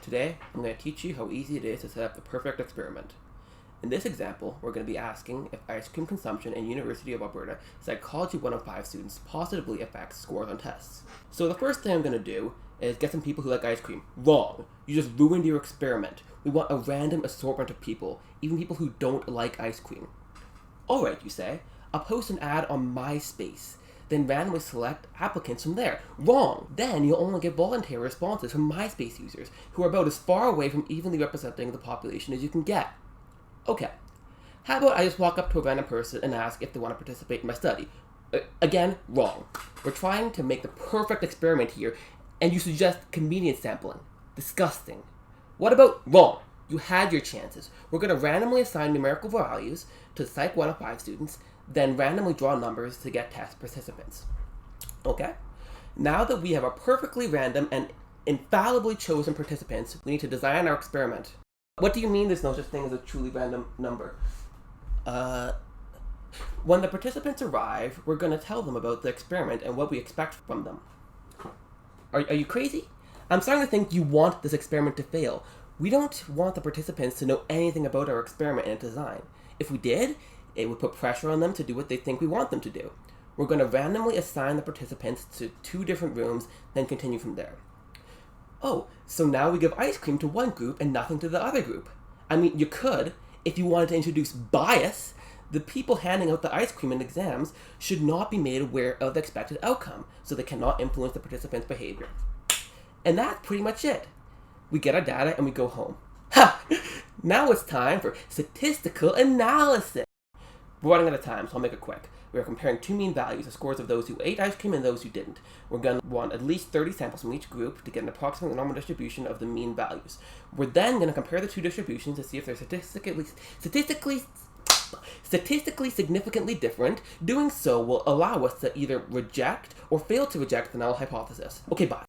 Today, I'm going to teach you how easy it is to set up the perfect experiment. In this example, we're going to be asking if ice cream consumption in University of Alberta Psychology 105 students positively affects scores on tests. So the first thing I'm going to do is get some people who like ice cream. Wrong! You just ruined your experiment. We want a random assortment of people, even people who don't like ice cream. Alright, you say. I'll post an ad on MySpace, then randomly select applicants from there. Wrong! Then you'll only get voluntary responses from MySpace users, who are about as far away from evenly representing the population as you can get. Okay, how about I just walk up to a random person and ask if they want to participate in my study? Again, wrong. We're trying to make the perfect experiment here, and you suggest convenience sampling. Disgusting. What about wrong? You had your chances. We're going to randomly assign numerical values to Psych 105 students, then randomly draw numbers to get test participants. Okay? Now that we have our perfectly random and infallibly chosen participants, we need to design our experiment. What do you mean there's no such thing as a truly random number? When the participants arrive, we're going to tell them about the experiment and what we expect from them. Are you crazy? I'm starting to think you want this experiment to fail. We don't want the participants to know anything about our experiment and its design. If we did, it would put pressure on them to do what they think we want them to do. We're going to randomly assign the participants to 2 different rooms, then continue from there. Oh, so now we give ice cream to one group and nothing to the other group. I mean, you could, if you wanted to introduce bias. The people handing out the ice cream in exams should not be made aware of the expected outcome, so they cannot influence the participants' behavior. And that's pretty much it. We get our data and we go home. Ha! Now it's time for statistical analysis. We're running out of time, so I'll make it quick. We are comparing 2 mean values, the scores of those who ate ice cream and those who didn't. We're going to want at least 30 samples from each group to get an approximate normal distribution of the mean values. We're then going to compare the 2 distributions to see if they're statistically significantly different. Doing so will allow us to either reject or fail to reject the null hypothesis. Okay, bye.